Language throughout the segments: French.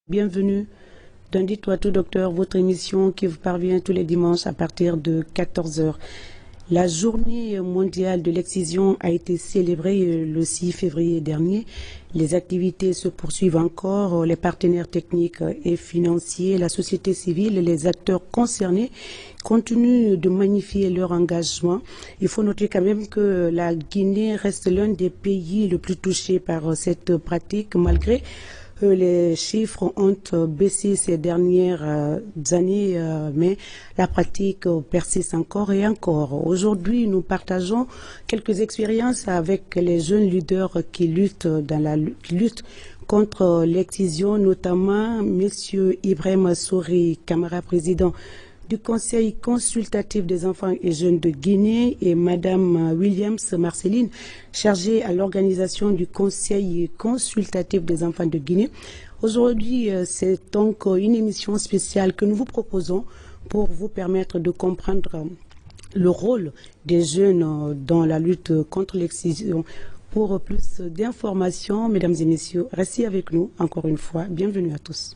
Bienvenue dans Dis-toi tout docteur, votre émission qui vous parvient tous les dimanches à partir de 14 h. La journée mondiale de l'excision a été célébrée le 6 février dernier. Les activités se poursuivent encore. Les partenaires techniques et financiers, la société civile et les acteurs concernés continuent de magnifier leur engagement. Il faut noter quand même que la Guinée reste l'un des pays le plus touchés par cette pratique, malgré les chiffres ont baissé ces dernières années, mais la pratique persiste encore et encore. Aujourd'hui, nous partageons quelques expériences avec les jeunes leaders qui luttent contre l'excision, notamment M. Ibrahim Souri Camara, président du Conseil consultatif des enfants et jeunes de Guinée, et Madame Williams Marceline, chargée à l'organisation du Conseil consultatif des enfants de Guinée. Aujourd'hui, c'est donc une émission spéciale que nous vous proposons pour vous permettre de comprendre le rôle des jeunes dans la lutte contre l'excision. Pour plus d'informations, mesdames et messieurs, restez avec nous encore une fois. Bienvenue à tous.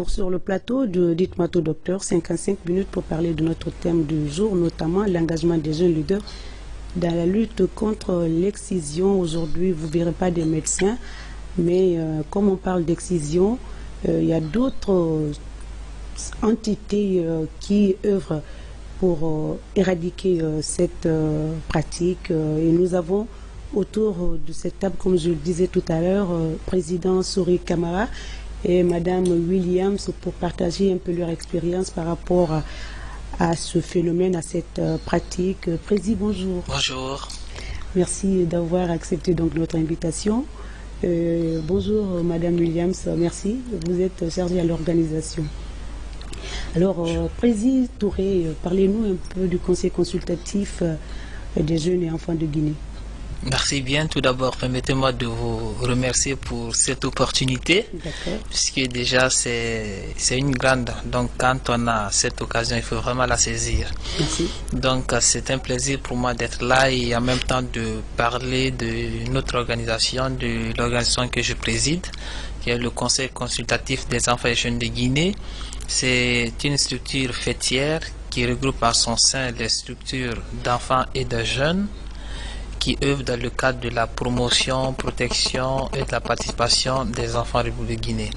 Sur le plateau de Dites-moi tout docteur, 55 minutes pour parler de notre thème du jour, notamment l'engagement des jeunes leaders dans la lutte contre l'excision. Aujourd'hui, vous ne verrez pas des médecins, mais comme on parle d'excision, il y a d'autres entités qui œuvrent pour éradiquer cette pratique. Et nous avons autour de cette table, comme je le disais tout à l'heure, président Souri Camara et Madame Williams pour partager un peu leur expérience par rapport à ce phénomène, à cette pratique. Président, bonjour. Bonjour. Merci d'avoir accepté donc notre invitation. Bonjour Madame Williams, merci. Vous êtes chargée à l'organisation. Alors, Président Touré, parlez-nous un peu du Conseil consultatif des jeunes et enfants de Guinée. Merci bien. Tout d'abord, permettez-moi de vous remercier pour cette opportunité, puisque déjà c'est une grande. Donc quand on a cette occasion, il faut vraiment la saisir. Merci. Donc c'est un plaisir pour moi d'être là et en même temps de parler de notre organisation, de l'organisation que je préside, qui est le Conseil consultatif des enfants et jeunes de Guinée. C'est une structure fêtière qui regroupe en son sein les structures d'enfants et de jeunes qui œuvrent dans le cadre de la promotion, protection et de la participation des enfants en République de Guinée.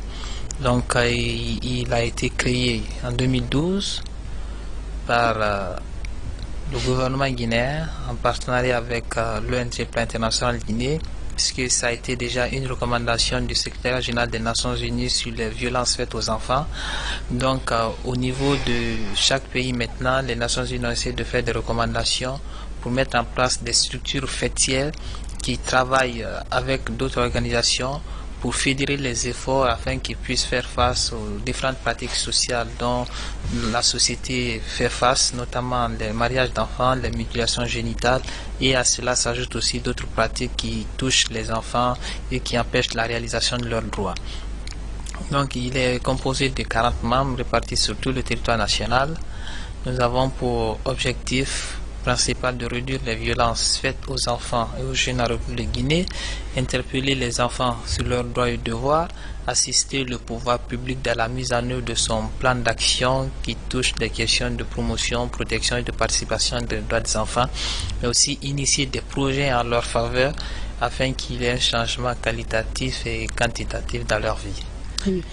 Donc il a été créé en 2012 par le gouvernement guinéen en partenariat avec l'ONG Plan International Guinée, puisque ça a été déjà une recommandation du secrétaire général des Nations Unies sur les violences faites aux enfants. Donc au niveau de chaque pays maintenant, les Nations Unies ont essayé de faire des recommandations pour mettre en place des structures fêtières qui travaillent avec d'autres organisations pour fédérer les efforts afin qu'ils puissent faire face aux différentes pratiques sociales dont la société fait face, notamment les mariages d'enfants, les mutilations génitales, et à cela s'ajoutent aussi d'autres pratiques qui touchent les enfants et qui empêchent la réalisation de leurs droits. Donc il est composé de 40 membres répartis sur tout le territoire national. Nous avons pour objectif principal de réduire les violences faites aux enfants et aux jeunes en République de Guinée, interpeller les enfants sur leurs droits et devoirs, assister le pouvoir public dans la mise en œuvre de son plan d'action qui touche des questions de promotion, protection et de participation des droits des enfants, mais aussi initier des projets en leur faveur afin qu'il y ait un changement qualitatif et quantitatif dans leur vie.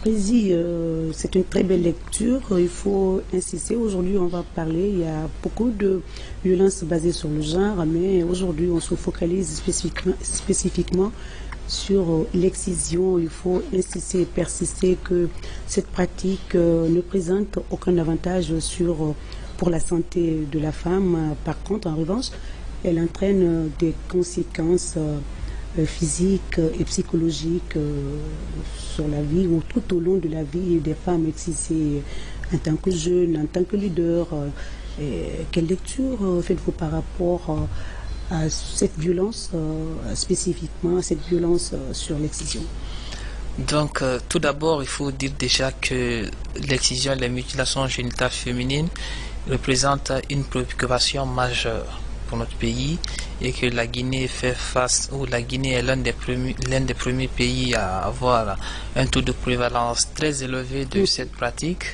Président, c'est une très belle lecture, il faut insister. Aujourd'hui, on va parler, il y a beaucoup de violences basées sur le genre, mais aujourd'hui, on se focalise spécifiquement sur l'excision. Il faut insister et persister que cette pratique ne présente aucun avantage pour la santé de la femme. Par contre, en revanche, elle entraîne des conséquences physique et psychologique sur la vie ou tout au long de la vie des femmes excisées en tant que jeune, en tant que leader. Quelle lecture faites-vous par rapport à cette violence spécifiquement, à cette violence sur l'excision? Donc, tout d'abord, il faut dire déjà que l'excision et les mutilations génitales féminines représentent une préoccupation majeure pour notre pays et que la Guinée fait face, ou la Guinée est l'un des premiers pays à avoir un taux de prévalence très élevé de cette pratique.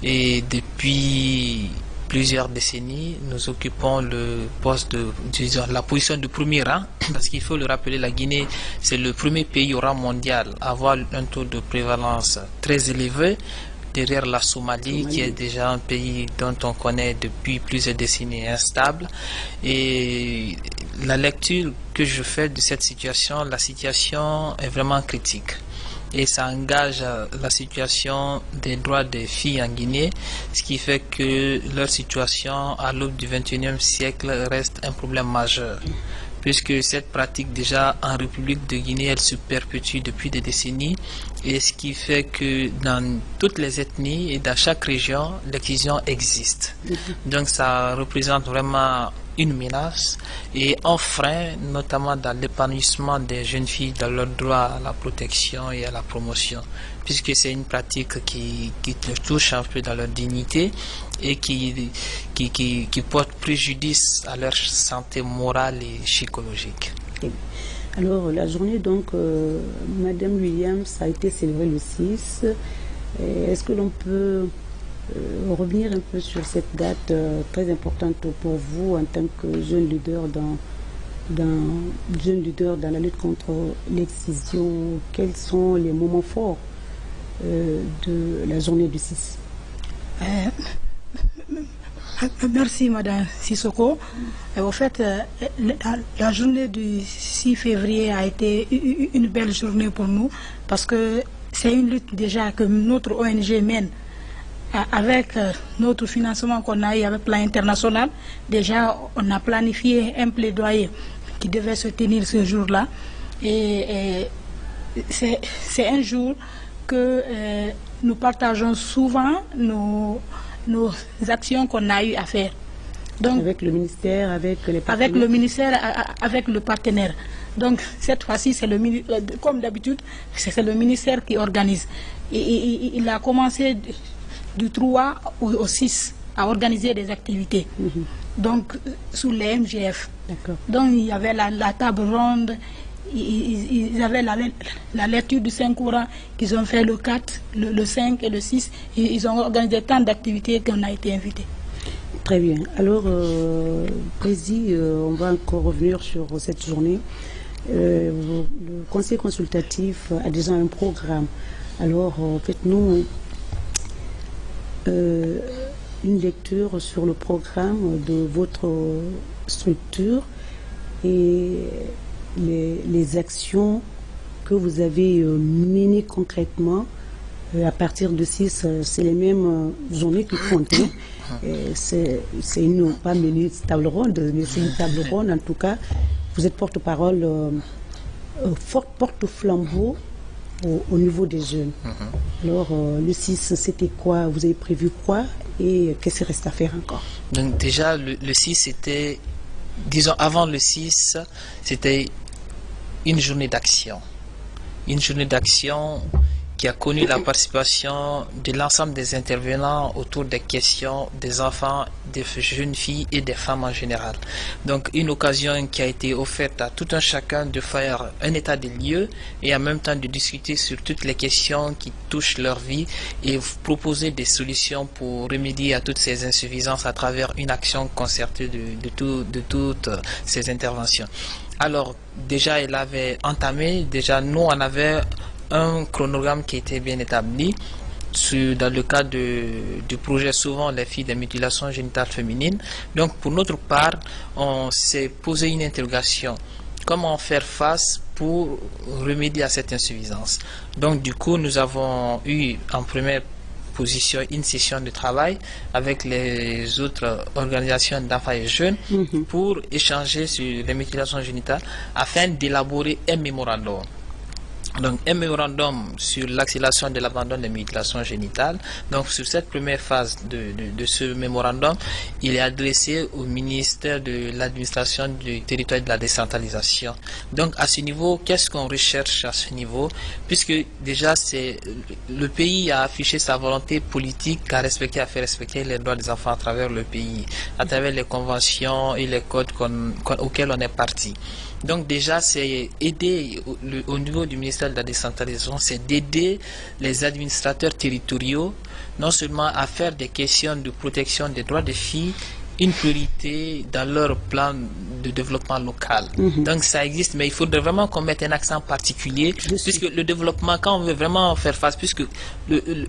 Et depuis plusieurs décennies, nous occupons le poste la position de premier rang, parce qu'il faut le rappeler, la Guinée, c'est le premier pays au rang mondial à avoir un taux de prévalence très élevé, derrière la Somalie, qui est déjà un pays dont on connaît depuis plusieurs décennies instable. Et la lecture que je fais de cette situation, la situation est vraiment critique. Et ça engage la situation des droits des filles en Guinée, ce qui fait que leur situation à l'aube du XXIe siècle reste un problème majeur, puisque cette pratique déjà en République de Guinée, elle se perpétue depuis des décennies, et ce qui fait que dans toutes les ethnies et dans chaque région, l'excision existe. Donc ça représente vraiment une menace et un frein, notamment dans l'épanouissement des jeunes filles dans leur droit à la protection et à la promotion, puisque c'est une pratique qui touche un peu dans leur dignité et qui porte préjudice à leur santé morale et psychologique. Alors, la journée, donc, Madame Williams a été célébrée le 6. Est-ce que l'on peut revenir un peu sur cette date très importante pour vous en tant que jeune leader dans la lutte contre l'excision? Quels sont les moments forts de la journée du 6? Merci Madame Sissoko. Au fait, la journée du 6 février a été une belle journée pour nous parce que c'est une lutte déjà que notre ONG mène avec notre financement qu'on a eu avec Plan International. Déjà, on a planifié un plaidoyer qui devait se tenir ce jour-là. Et c'est un jour que nous partageons souvent nos actions qu'on a eu à faire. Donc, avec le ministère, avec les partenaires. Avec le ministère, avec le partenaire. Donc cette fois-ci, c'est comme d'habitude, c'est le ministère qui organise. Il a commencé du 3 au 6 à organiser des activités. Donc sous les MGF. Donc il y avait la table ronde. Ils avaient la lecture du Saint-Courant qu'ils ont fait le 4, le 5 et le 6. Ils ont organisé tant d'activités qu'on a été invités. Très bien. Alors, Prési, on va encore revenir sur cette journée. Le conseil consultatif a déjà un programme. Alors, faites-nous une lecture sur le programme de votre structure et les actions que vous avez menées concrètement à partir de 6, c'est les mêmes journées qui comptent. C'est une, pas une table ronde, mais c'est une table ronde en tout cas. Vous êtes porte-parole, porte-flambeau au niveau des jeunes. Alors, le 6, c'était quoi? Vous avez prévu quoi? Et qu'est-ce qu'il reste à faire encore? Donc déjà, le 6, c'était, disons, avant le 6, c'était une journée d'action. Une journée d'action qui a connu la participation de l'ensemble des intervenants autour des questions des enfants, des jeunes filles et des femmes en général. Donc une occasion qui a été offerte à tout un chacun de faire un état des lieux et en même temps de discuter sur toutes les questions qui touchent leur vie et proposer des solutions pour remédier à toutes ces insuffisances à travers une action concertée de toutes ces interventions. Alors déjà elle avait entamé, déjà nous on avait un chronogramme qui était bien établi dans le cadre du projet Sauvons les filles des mutilations génitales féminines. Donc pour notre part, on s'est posé une interrogation: comment faire face pour remédier à cette insuffisance? Donc du coup, nous avons eu en première position une session de travail avec les autres organisations d'enfants et jeunes pour échanger sur les mutilations génitales afin d'élaborer un mémorandum. Donc un mémorandum sur l'accélération de l'abandon des mutilations génitales. Donc sur cette première phase de ce mémorandum, il est adressé au ministère de l'administration du territoire et de la décentralisation. Donc à ce niveau, qu'est-ce qu'on recherche à ce niveau? Puisque déjà le pays a affiché sa volonté politique à respecter, à faire respecter les droits des enfants à travers le pays, à travers les conventions et les codes auxquels on est parti. Donc déjà, c'est aider au niveau du ministère de la décentralisation, c'est d'aider les administrateurs territoriaux non seulement à faire des questions de protection des droits des filles une priorité dans leur plan de développement local. Donc ça existe, mais il faudrait vraiment qu'on mette un accent particulier, puisque le développement, quand on veut vraiment faire face, puisque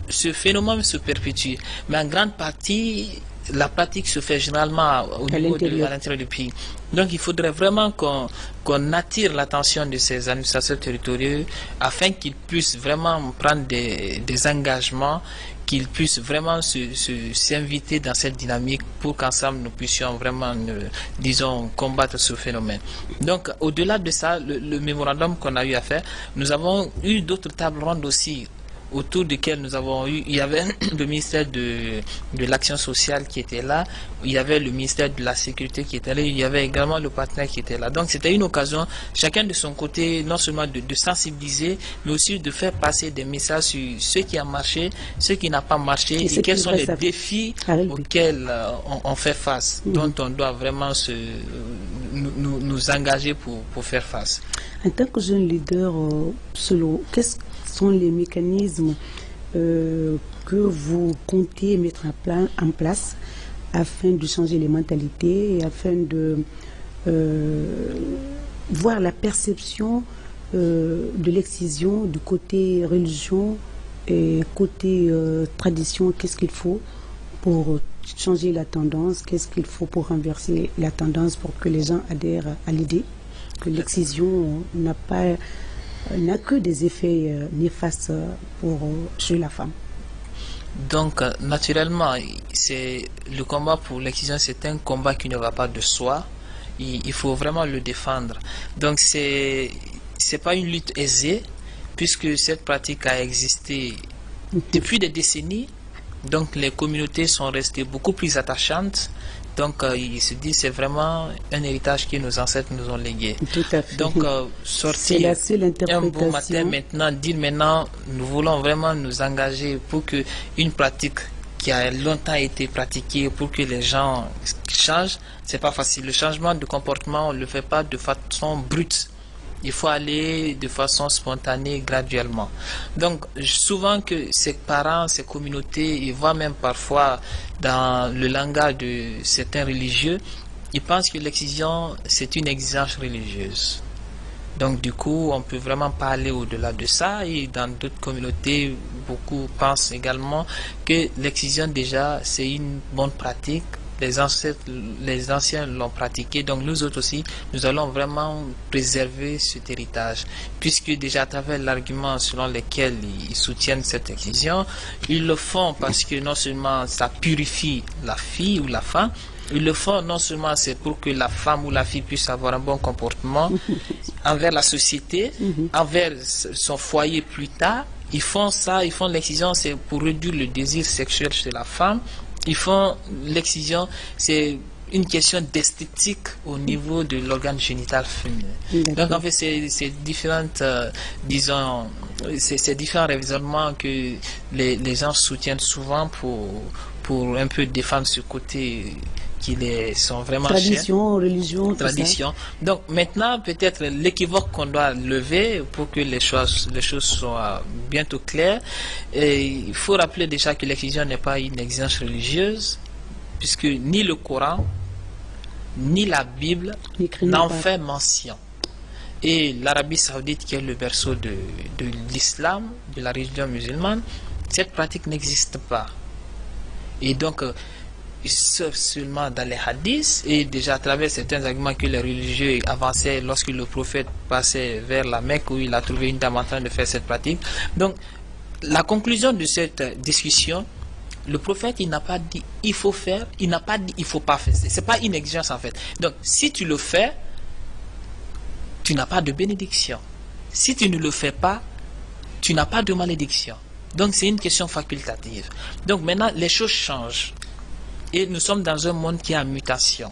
ce phénomène se perpétue, mais en grande partie, la pratique se fait généralement au niveau à l'intérieur du pays. Donc il faudrait vraiment qu'on attire l'attention de ces administrateurs territoriaux afin qu'ils puissent vraiment prendre des engagements, qu'ils puissent vraiment s'inviter dans cette dynamique pour qu'ensemble nous puissions vraiment, disons, combattre ce phénomène. Donc au-delà de ça, le mémorandum qu'on a eu à faire, nous avons eu d'autres tables rondes aussi, autour duquel nous avons eu, il y avait le ministère de l'action sociale qui était là, il y avait le ministère de la sécurité qui était là, il y avait également le partenaire qui était là. Donc c'était une occasion, chacun de son côté, non seulement de sensibiliser, mais aussi de faire passer des messages sur ce qui a marché, ce qui n'a pas marché, et quels sont les défis auxquels on fait face, dont on doit vraiment nous engager pour faire face. En tant que jeune leader solo, qu'est-ce sont les mécanismes que vous comptez mettre en place afin de changer les mentalités et afin de voir la perception de l'excision du côté religion et côté tradition? Qu'est-ce qu'il faut pour changer la tendance? Qu'est-ce qu'il faut pour renverser la tendance pour que les gens adhèrent à l'idée que l'excision n'a que des effets néfastes sur la femme? Donc naturellement, le combat pour l'excision, c'est un combat qui ne va pas de soi. Il faut vraiment le défendre. Donc c'est pas une lutte aisée, puisque cette pratique a existé depuis des décennies. Donc les communautés sont restées beaucoup plus attachantes. Donc il se dit c'est vraiment un héritage que nos ancêtres nous ont légué. Tout à fait. Donc sortir un beau matin maintenant, dire maintenant nous voulons vraiment nous engager pour que une pratique qui a longtemps été pratiquée, pour que les gens changent, c'est pas facile. Le changement de comportement, on ne le fait pas de façon brute. Il faut aller de façon spontanée, graduellement. Donc, souvent que ces parents, ces communautés, ils voient même parfois dans le langage de certains religieux, ils pensent que l'excision, c'est une exigence religieuse. Donc, du coup, on peut vraiment pas aller au-delà de ça. Et dans d'autres communautés, beaucoup pensent également que l'excision, déjà, c'est une bonne pratique. Les anciens l'ont pratiqué, donc nous autres aussi, nous allons vraiment préserver cet héritage, puisque déjà à travers l'argument selon lequel ils soutiennent cette excision, ils le font parce que non seulement ça purifie la fille ou la femme, ils le font non seulement c'est pour que la femme ou la fille puisse avoir un bon comportement envers la société, envers son foyer plus tard. Ils font ça, ils font l'excision, c'est pour réduire le désir sexuel chez la femme. Ils font l'excision, c'est une question d'esthétique au niveau de l'organe génital féminin. Donc en fait, c'est différentes, disons, c'est différents raisonnements que les gens soutiennent souvent pour un peu défendre ce côté qui sont vraiment tradition, religion, tradition. Donc maintenant, peut-être l'équivoque qu'on doit lever pour que les choses soient bientôt claires. Et il faut rappeler déjà que l'excision n'est pas une exigence religieuse, puisque ni le Coran, ni la Bible n'en fait mention. Et l'Arabie Saoudite, qui est le berceau de l'islam, de la religion musulmane, cette pratique n'existe pas. Et donc, sauf seulement dans les hadiths et déjà à travers certains arguments que les religieux avançaient lorsque le prophète passait vers la Mecque où il a trouvé une dame en train de faire cette pratique. Donc la conclusion de cette discussion, le prophète il n'a pas dit il faut faire, il n'a pas dit il faut pas faire. C'est pas une exigence en fait. Donc si tu le fais, tu n'as pas de bénédiction. Si tu ne le fais pas, tu n'as pas de malédiction. Donc c'est une question facultative. Donc maintenant, les choses changent. Et nous sommes dans un monde qui est en mutation.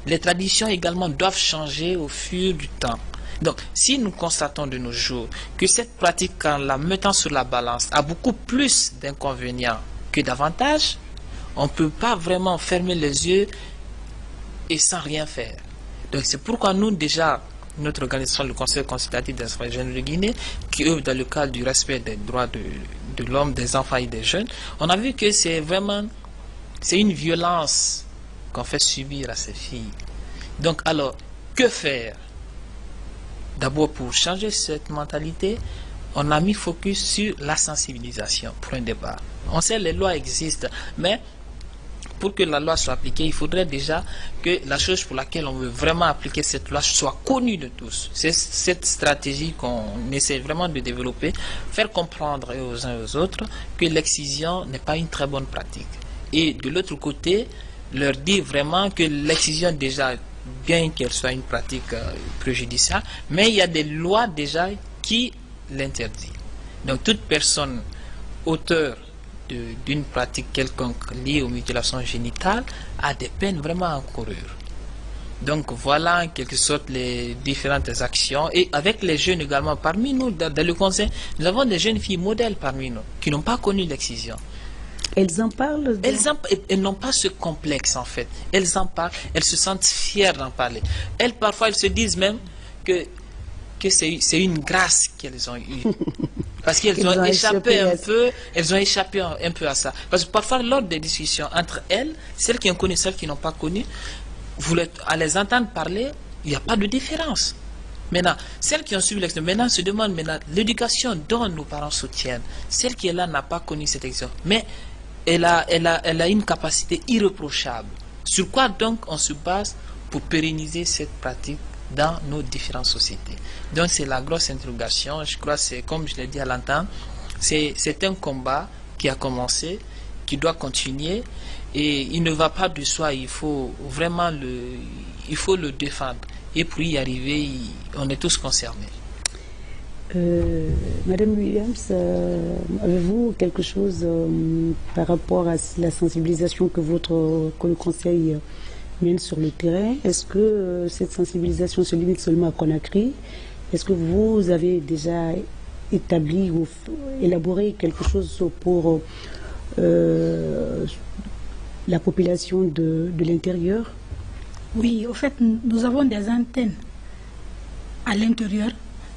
Les traditions également doivent changer au fur du temps. Donc, si nous constatons de nos jours que cette pratique, en la mettant sur la balance, a beaucoup plus d'inconvénients que d'avantages, on ne peut pas vraiment fermer les yeux et sans rien faire. Donc, c'est pourquoi nous, déjà, notre organisation, le Conseil consultatif des enfants et jeunes de Guinée, qui œuvre dans le cadre du respect des droits de l'homme, des enfants et des jeunes, on a vu que c'est vraiment, c'est une violence qu'on fait subir à ces filles. Donc, alors, que faire? D'abord, pour changer cette mentalité, on a mis focus sur la sensibilisation, point de départ. On sait que les lois existent, mais pour que la loi soit appliquée, il faudrait déjà que la chose pour laquelle on veut vraiment appliquer cette loi soit connue de tous. C'est cette stratégie qu'on essaie vraiment de développer, faire comprendre aux uns et aux autres que l'excision n'est pas une très bonne pratique. Et de l'autre côté, leur dire vraiment que l'excision déjà, bien qu'elle soit une pratique préjudiciable, mais il y a des lois déjà qui l'interdisent. Donc toute personne auteur d'une pratique quelconque liée aux mutilations génitales a des peines vraiment à encourir. Donc voilà en quelque sorte les différentes actions. Et avec les jeunes également, parmi nous, dans le conseil, nous avons des jeunes filles modèles parmi nous qui n'ont pas connu l'excision. Elles en parlent Elles n'ont pas ce complexe en fait. Elles en parlent, elles se sentent fières d'en parler. Elles, parfois, elles se disent même que c'est une grâce qu'elles ont eue. Parce qu'elles ont échappé un peu à ça. Parce que parfois, lors des discussions entre elles, celles qui ont connu, celles qui n'ont pas connu, à les entendre parler, il n'y a pas de différence. Maintenant, celles qui ont suivi l'exemple, maintenant se demandent maintenant l'éducation dont nos parents soutiennent. Celle qui est là n'a pas connu cette exemple. Mais elle a une capacité irréprochable. Sur quoi donc on se base pour pérenniser cette pratique dans nos différentes sociétés? Donc c'est la grosse interrogation. Je crois que c'est comme je l'ai dit à l'entendre, c'est un combat qui a commencé, qui doit continuer et il ne va pas de soi. Il faut vraiment le défendre et pour y arriver, on est tous concernés. Madame Williams, avez-vous quelque chose par rapport à la sensibilisation que le Conseil mène sur le terrain? Est-ce que cette sensibilisation se limite seulement à Conakry? Est-ce que vous avez déjà établi ou élaboré quelque chose pour la population de l'intérieur? Oui, au fait, nous avons des antennes à l'intérieur.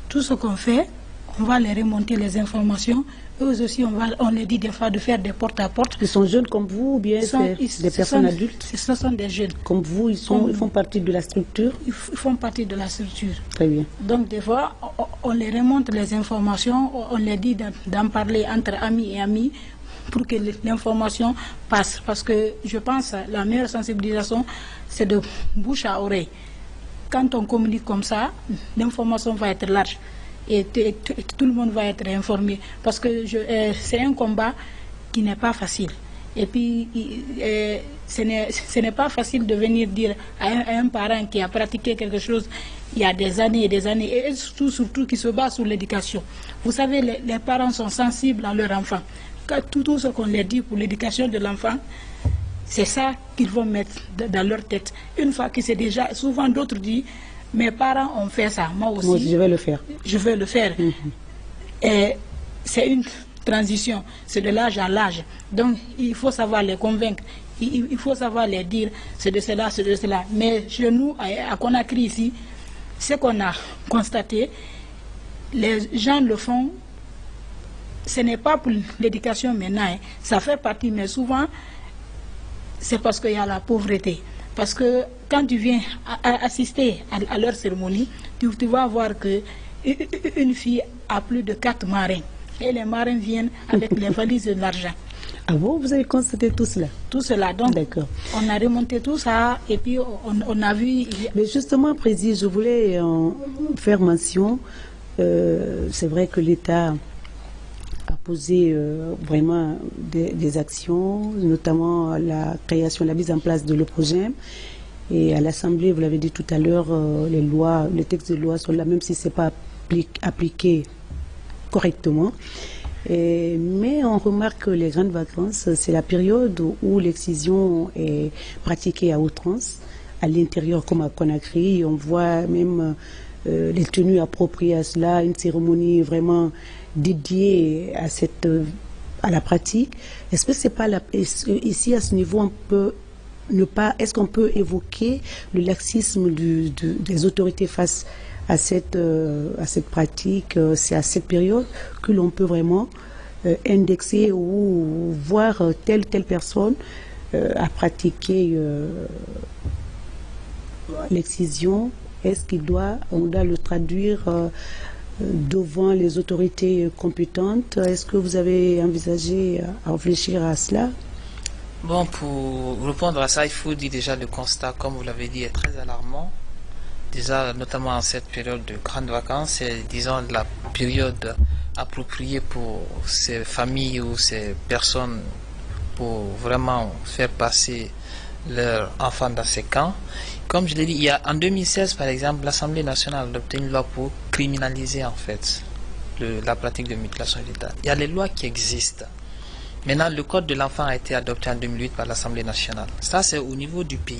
Tout ce qu'on fait, on va les remonter les informations. Eux aussi, on les dit des fois de faire des porte-à-porte. Ils sont jeunes comme vous ou bien c'est des personnes adultes? Ce sont des jeunes. Comme vous, ils font partie de la structure? Ils font partie de la structure. Très bien. Donc des fois, on les remonte les informations, on les dit d'en parler entre amis et amis pour que l'information passe. Parce que je pense que la meilleure sensibilisation, c'est de bouche à oreille. Quand on communique comme ça, l'information va être large et tout le monde va être informé. Parce que c'est un combat qui n'est pas facile. Et puis, ce n'est pas facile de venir dire à un parent qui a pratiqué quelque chose il y a des années et des années, et surtout qui se base sur l'éducation. Vous savez, les parents sont sensibles à leur enfant. Tout ce qu'on leur dit pour l'éducation de l'enfant, c'est ça qu'ils vont mettre dans leur tête. Une fois que c'est déjà, souvent d'autres disent, mes parents ont fait ça, moi aussi. Je vais le faire. Je vais le faire. Et c'est une transition, c'est de l'âge à l'âge. Donc il faut savoir les convaincre, il faut savoir les dire, c'est de cela, c'est de cela. Mais chez nous, à Conakry ici, ce qu'on a constaté, les gens le font, ce n'est pas pour l'éducation maintenant, ça fait partie, mais souvent, c'est parce qu'il y a la pauvreté. Parce que quand tu viens assister à leur cérémonie, tu vas voir qu'une fille a plus de 4 marins. Et les marins viennent avec les valises de l'argent. Ah bon, vous avez constaté tout cela? Tout cela, donc on a remonté tout ça et puis on a vu... Mais justement, Président, je voulais faire mention, c'est vrai que l'État a posé vraiment des actions, notamment la création, la mise en place de l'OPROGEM. Et à l'Assemblée, vous l'avez dit tout à l'heure, les textes de loi sont là, même si ce n'est pas appliqué correctement. Mais on remarque que les grandes vacances, c'est la période où l'excision est pratiquée à outrance, à l'intérieur comme à Conakry. On voit même les tenues appropriées à cela, une cérémonie vraiment dédiée à la pratique. Est-ce que c'est pas ici à ce niveau on peut est-ce qu'on peut évoquer le laxisme des autorités face à cette pratique? C'est à cette période que l'on peut vraiment indexer ou voir telle personne à pratiquer l'excision. Est-ce on doit le traduire devant les autorités compétentes? Est-ce que vous avez envisagé à réfléchir à cela? Bon, pour répondre à ça, il faut dire déjà le constat, comme vous l'avez dit, est très alarmant. Déjà, notamment en cette période de grandes vacances, c'est, disons, la période appropriée pour ces familles ou ces personnes pour vraiment faire passer leurs enfants dans ces camps. Comme je l'ai dit, en 2016, par exemple, l'Assemblée nationale a adopté une loi pour criminaliser, en fait, la pratique de mutilation génitale. Il y a les lois qui existent. Maintenant, le Code de l'enfant a été adopté en 2008 par l'Assemblée nationale. Ça, c'est au niveau du pays.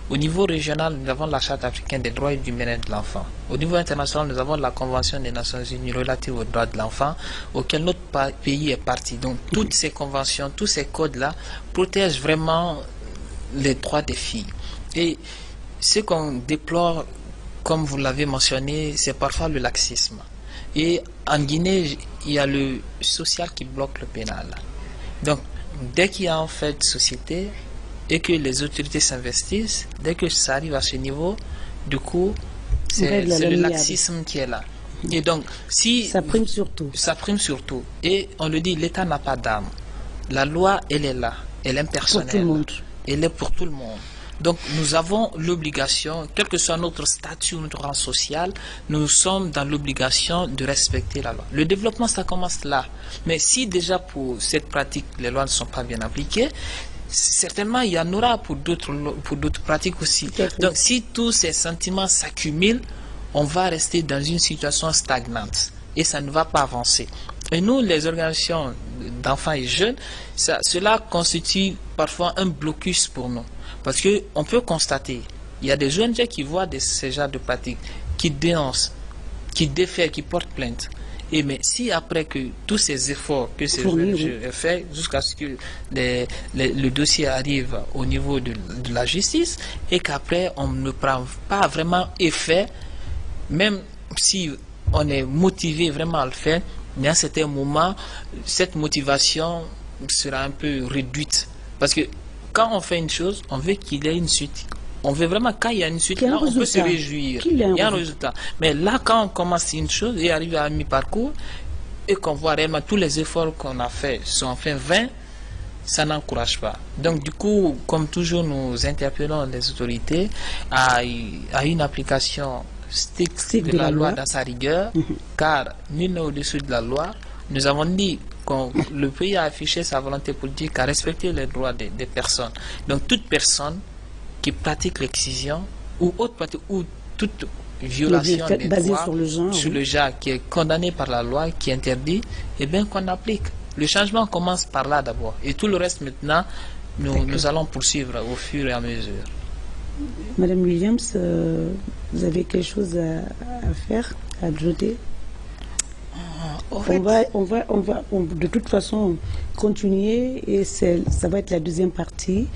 Au niveau régional, nous avons la Charte africaine des droits et du bien-être de l'enfant. Au niveau international, nous avons la Convention des Nations Unies relative aux droits de l'enfant, auquel notre pays est parti. Donc, toutes ces conventions, tous ces codes-là protègent vraiment les droits des filles. Et ce qu'on déplore, comme vous l'avez mentionné, c'est parfois le laxisme. Et en Guinée, il y a le social qui bloque le pénal. Donc, dès qu'il y a en fait société et que les autorités s'investissent, dès que ça arrive à ce niveau, du coup, c'est le laxisme qui est là. Et donc, si ça prime surtout. Ça prime surtout. Et on le dit, l'État n'a pas d'âme. La loi, elle est là. Elle est impersonnelle. Pour tout le monde. Elle est pour tout le monde. Donc nous avons l'obligation, quel que soit notre statut ou notre rang social, nous sommes dans l'obligation de respecter la loi. Le développement, ça commence là. Mais si déjà pour cette pratique, les lois ne sont pas bien appliquées, certainement il y en aura pour d'autres pratiques aussi. Donc si tous ces sentiments s'accumulent, on va rester dans une situation stagnante et ça ne va pas avancer. Et nous, les organisations d'enfants et jeunes, cela constitue parfois un blocus pour nous. Parce qu'on peut constater, il y a des ONG qui voient ces genres de pratiques, qui dénoncent, qui défèrent, qui portent plainte. Et mais si après que tous ces efforts que ces ONG ont fait, jusqu'à ce que le dossier arrive au niveau de la justice, et qu'après on ne prend pas vraiment effet, même si on est motivé vraiment à le faire, mais à un certain moment, cette motivation sera un peu réduite. Parce que quand on fait une chose, on veut qu'il y ait une suite. On veut vraiment, quand il y a une suite, là, on peut se réjouir. Il y a un résultat. Mais là, quand on commence une chose et arrive à un mi-parcours, et qu'on voit réellement tous les efforts qu'on a faits sont enfin vains, ça n'encourage pas. Donc, du coup, comme toujours, nous interpellons les autorités à une application stricte de la loi dans sa rigueur, car nul n'est au-dessus de la loi. Nous avons dit que le pays a affiché sa volonté politique à respecter les droits des personnes. Donc toute personne qui pratique l'excision ou autre pratique ou toute violation des droits sur le genre qui est condamnée par la loi, qui est interdit, et bien qu'on applique. Le changement commence par là d'abord. Et tout le reste maintenant, nous allons poursuivre au fur et à mesure. Madame Williams, vous avez quelque chose à faire, à ajouter? On va de toute façon continuer et ça va être la deuxième partie.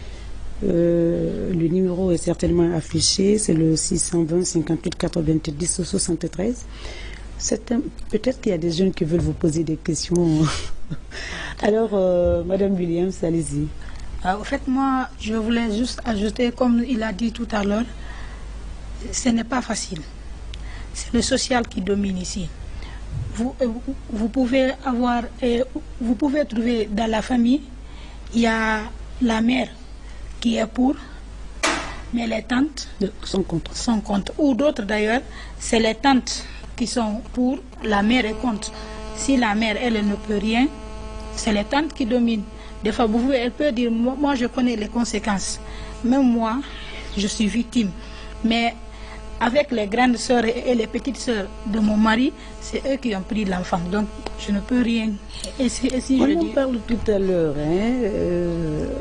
Le numéro est certainement affiché, c'est le 620 58 90 73. Peut-être qu'il y a des jeunes qui veulent vous poser des questions. Alors, Madame Williams, allez-y. En fait, moi, je voulais juste ajouter, comme il a dit tout à l'heure, ce n'est pas facile. C'est le social qui domine ici. Vous pouvez trouver dans la famille, il y a la mère qui est pour, mais les tantes sont contre. Ou d'autres d'ailleurs, c'est les tantes qui sont pour, la mère est contre. Si la mère, elle ne peut rien, c'est les tantes qui dominent. Des fois, elle peut dire, moi je connais les conséquences. Même moi, je suis victime. Mais avec les grandes sœurs et les petites sœurs de mon mari, c'est eux qui ont pris l'enfant. Donc, je ne peux rien. Et si on en parle tout à l'heure,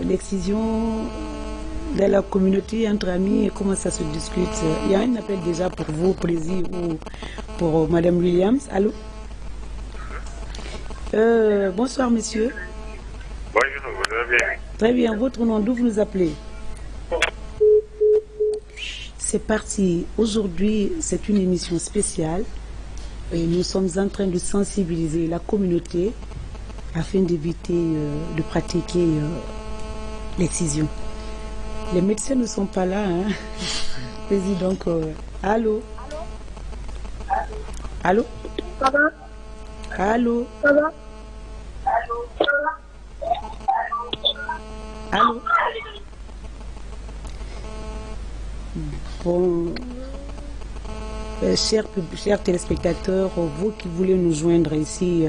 l'excision de la communauté entre amis, comment ça se discute? Il y a un appel déjà pour vous, Président, ou pour Madame Williams. Allô? Bonsoir, monsieur. Bonjour, vous allez bien? Très bien. Votre nom, d'où vous nous appelez? C'est parti. Aujourd'hui, c'est une émission spéciale et nous sommes en train de sensibiliser la communauté afin d'éviter de pratiquer l'excision. Les médecins ne sont pas là. Hein. Vas-y donc. Allô? Allô? Ça va? Allô? Ça va? Allô? Bon, chers téléspectateurs, vous qui voulez nous joindre ici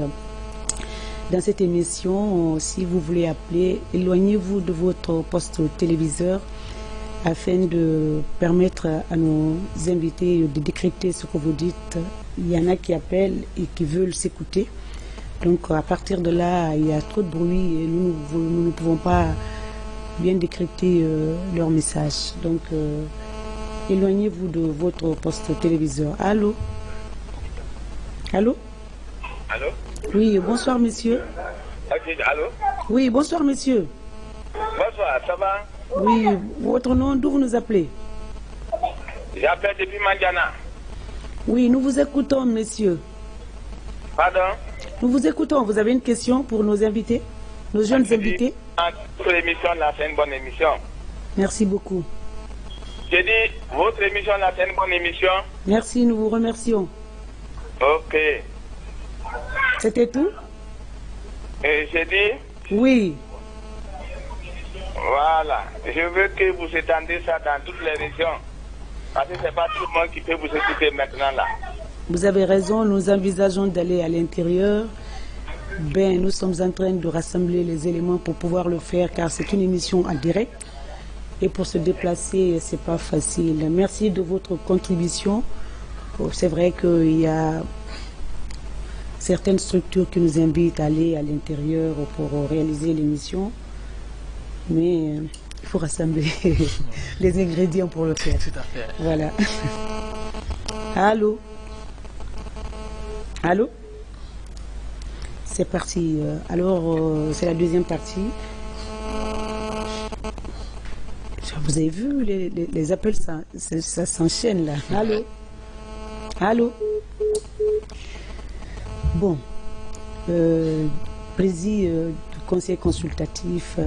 dans cette émission, si vous voulez appeler, éloignez-vous de votre poste téléviseur afin de permettre à nos invités de décrypter ce que vous dites. Il y en a qui appellent et qui veulent s'écouter. Donc à partir de là, il y a trop de bruit et nous ne pouvons pas bien décrypter leur message. Donc éloignez-vous de votre poste téléviseur. Allô? Allô? Allô? Oui, bonsoir monsieur. Allô? Oui, bonsoir monsieur. Bonsoir, ça va? Oui, votre nom, d'où vous nous appelez? J'appelle depuis Mandiana. Oui, nous vous écoutons monsieur. Pardon? Nous vous écoutons. Vous avez une question pour nos invités? Nos jeunes invités? Votre émission là, c'est une bonne émission. Merci beaucoup. J'ai dit, votre émission là, c'est une bonne émission. Merci, nous vous remercions. Ok. C'était tout? Et j'ai dit, Oui. voilà, je veux que vous étendez ça dans toutes les régions. Parce que c'est pas tout le monde qui peut vous écouter maintenant là. Vous avez raison, nous envisageons d'aller à l'intérieur. Ben, nous sommes en train de rassembler les éléments pour pouvoir le faire car c'est une émission en direct. Et pour se déplacer, c'est pas facile. Merci de votre contribution. C'est vrai qu'il y a certaines structures qui nous invitent à aller à l'intérieur pour réaliser l'émission. Mais il faut rassembler les ingrédients pour le faire. Tout à fait. Voilà. Allô? Allô? C'est parti. Alors, c'est la deuxième partie. Vous avez vu, les appels, ça s'enchaîne là. Allô? Allô? Bon. Président du conseil consultatif,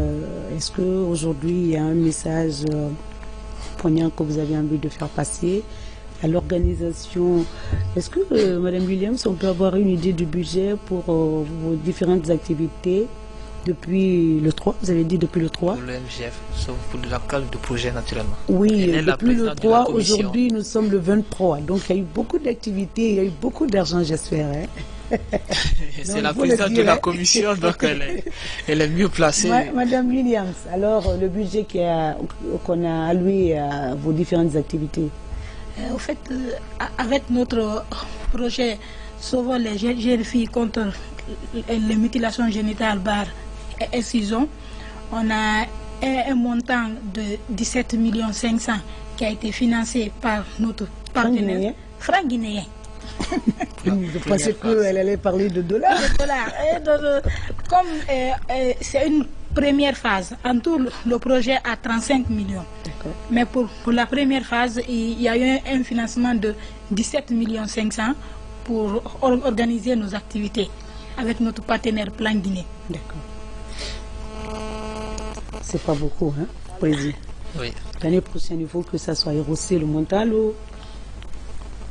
est-ce qu'aujourd'hui il y a un message poignant que vous avez envie de faire passer à l'organisation? Est-ce que, Madame Williams, on peut avoir une idée du budget pour vos différentes activités depuis le 3? Vous avez dit depuis le 3? Pour le MGF, sauf pour le cadre de projet naturellement. Oui, Elle est la depuis le présidente de la 3, commission. aujourd'hui nous sommes le 23. Donc il y a eu beaucoup d'activités, il y a eu beaucoup d'argent, j'espère. Hein? C'est Donc, la faut le présidente de dire, la hein. commission, donc elle est mieux placée. Madame Williams, alors le budget qu'on a alloué à vos différentes activités? Au fait, avec notre projet Sauvons les jeunes filles contre les mutilations génitales barres et excision, on a un montant de 17 500 000 qui a été financé par notre partenaire franc guinéen. Je pensais qu'elle allait parler de dollars. Comme c'est une première phase, en tout le projet a 35 millions. Mais pour la première phase, il y a eu un financement de 17 500 000 pour organiser nos activités avec notre partenaire Plan Guinée. D'accord. C'est pas beaucoup, hein, Président? Oui. L'année prochaine, il faut que ça soit rehaussé le montant. Allô?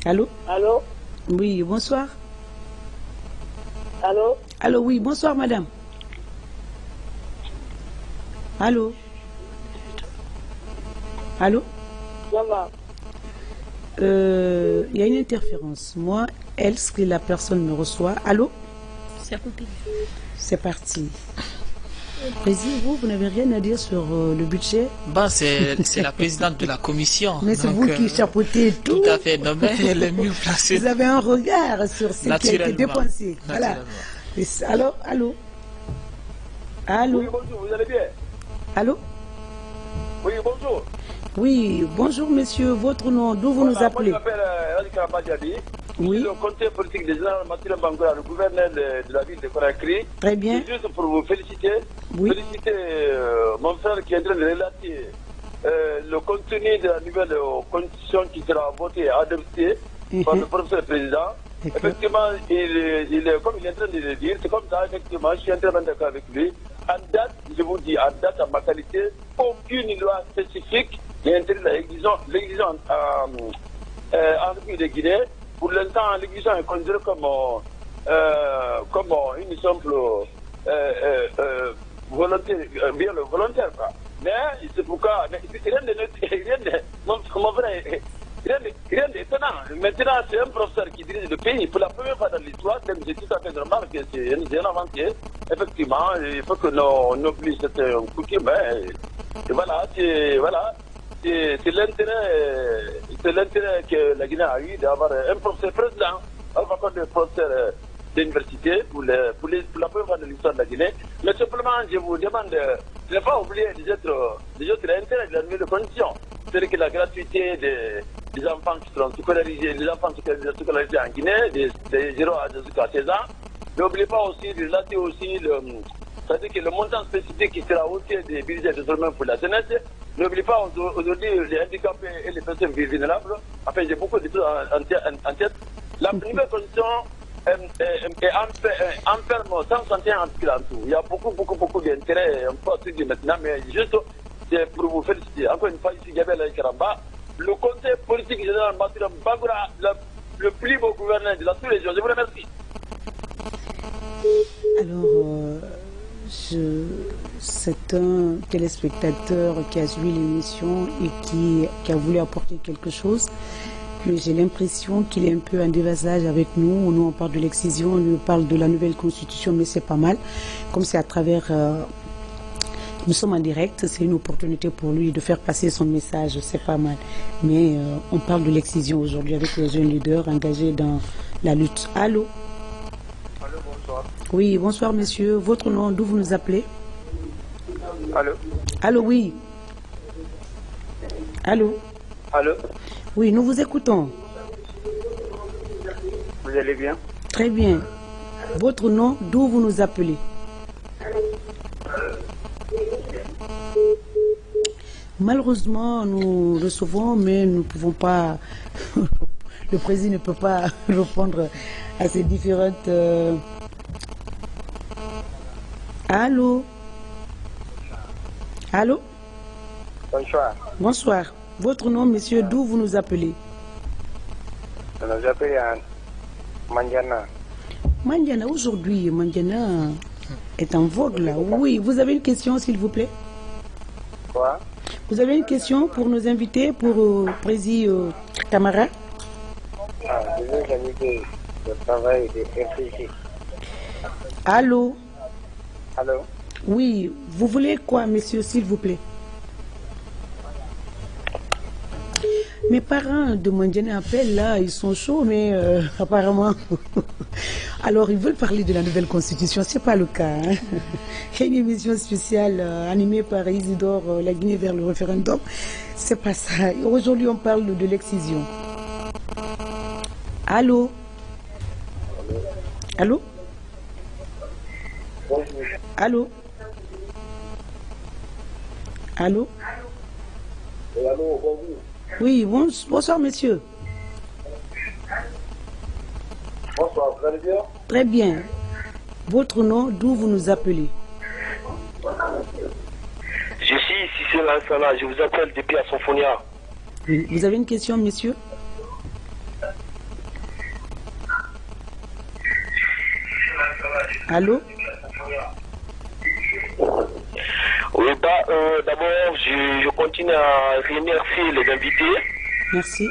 Allô? Allô? Oui, bonsoir. Allô? Allô, oui, bonsoir, madame. Allô? Allô? Ça va? Il y a une interférence. Moi, est-ce que la personne me reçoit? Allô? C'est coupé. C'est parti. Président, vous n'avez rien à dire sur le budget? Bah, c'est la présidente de la commission. Mais c'est vous qui chapeautez tout. Tout à fait, non, mais elle est mieux placée. Vous avez un regard sur ce qui a été dépensé. Voilà. Alors, allô? Allô? Oui, bonjour, vous allez bien? Allô? Oui, bonjour. Oui, bonjour monsieur, votre nom, d'où vous nous appelez? Moi, je m'appelle Radi Karabadjadi. Oui. Je suis le conseiller politique des gens Mathieu Bangoura, le gouverneur de la ville de Conakry. Très bien. C'est juste pour vous féliciter. Oui. Féliciter mon frère qui est en train de relater le contenu de la nouvelle constitution qui sera votée et adoptée par le professeur président. Effectivement, comme il est en train de le dire, c'est comme ça, effectivement, je suis entièrement d'accord avec lui. En date, je vous dis, en date, en ma qualité, aucune loi spécifique n'est interdite l'exigence en République de Guinée. Pour l'instant, l'exigence est considérée comme une simple volonté, bien volontaire. Quoi. Mais c'est pourquoi, rien d'étonnant. Maintenant, c'est un professeur qui dirige le pays. Pour la première fois dans l'histoire, c'est tout à fait normal que c'est un avancé. Effectivement, il faut que nous oublions cette coutume. Et voilà, c'est l'intérêt que la Guinée a eu d'avoir un professeur président, Alpha Condé, professeur d'université pour la première fois de l'histoire de la Guinée. Mais simplement, je vous demande de ne pas oublier les autres intérêts de la nouvelle condition. C'est-à-dire que la gratuité des enfants qui seront scolarisés, les enfants scolarisés en Guinée, de 0 à 16 ans. N'oubliez pas aussi de relater aussi c'est-à-dire que le montant spécifique qui sera aussi des budgets de désormais pour la jeunesse. N'oubliez pas aujourd'hui les handicapés et les personnes vulnérables. Enfin, j'ai beaucoup de choses en tête. La nouvelle condition est enferme 161 articles en tout. Il y a beaucoup d'intérêts, un peu à suivre maintenant, mais juste c'est pour vous féliciter. Encore une fois, ici Gabriel Karamba, le conseil politique général Mathieu Bangoura, le plus beau gouverneur de la sous-région. Je vous remercie. Alors, c'est un téléspectateur qui a suivi l'émission et qui a voulu apporter quelque chose. Mais j'ai l'impression qu'il est un peu en dévasage avec nous. Nous, on parle de l'excision, on lui parle de la nouvelle constitution, mais c'est pas mal. Comme c'est à travers... nous sommes en direct, c'est une opportunité pour lui de faire passer son message, c'est pas mal. Mais on parle de l'excision aujourd'hui avec les jeunes leaders engagés dans la lutte. Allô? Allô, bonsoir. Oui, bonsoir monsieur. Votre nom, d'où vous nous appelez? Allô? Allô, oui. Allô? Allô? Oui, nous vous écoutons. Vous allez bien? Très bien. Votre nom, d'où vous nous appelez? Malheureusement, nous recevons, mais nous ne pouvons pas... Le président ne peut pas répondre à ces différentes... Allô? Allô? Bonsoir. Bonsoir. Votre nom, monsieur, d'où vous nous appelez? Je nous appelle Mandiana. Mandiana, aujourd'hui, Mandiana est en vogue là. Oui, vous avez une question, s'il vous plaît? Quoi? Vous avez une question pour nos invités, pour président Camara? Je veux inviter le travail de réfléchir. Allô? Allô? Oui, vous voulez quoi, monsieur, s'il vous plaît? Mes parents de Mandiana appellent là, ils sont chauds, mais apparemment... Alors, ils veulent parler de la nouvelle constitution, c'est pas le cas. Hein. Il y a une émission spéciale animée par Isidore, la Guinée vers le référendum. C'est pas ça. Aujourd'hui, on parle de l'excision. Allô? Allô? Allô? Allô? Oui, bonsoir, monsieur. Bonsoir, vous allez bien? Très bien. Votre nom, d'où vous nous appelez? Je suis Cissé Lansana, je vous appelle depuis Assomphonia. Oui. Vous avez une question, monsieur? Allô? Oui, d'abord, je continue à remercier les invités. Merci.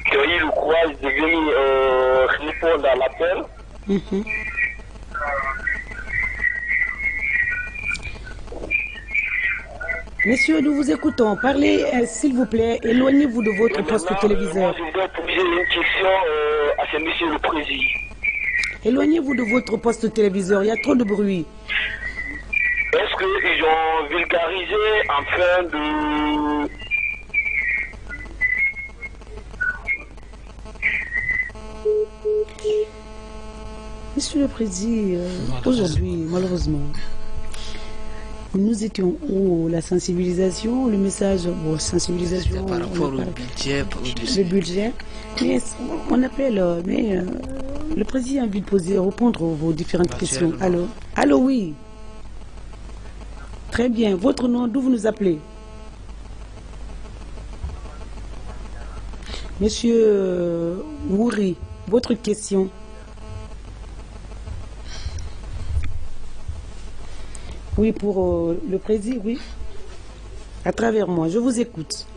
Qui ont eu le courage de venir répondre à l'appel. Messieurs, nous vous écoutons. Parlez, s'il vous plaît. Éloignez-vous de votre poste téléviseur. Je voudrais poser une question à ce monsieur le président. Éloignez-vous de votre poste téléviseur. Il y a trop de bruit. Est-ce qu'ils ont vulgarisé afin de... Monsieur le Président, aujourd'hui, malheureusement, nous étions où la sensibilisation, le message, bon, sensibilisation, par rapport au budget. Le budget, mais on appelle, mais le Président a envie de poser, répondre vos différentes questions. Allô? Allô, oui. Très bien. Votre nom, d'où vous nous appelez? Monsieur Wouri, votre question. Oui, pour le président, oui. À travers moi, je vous écoute.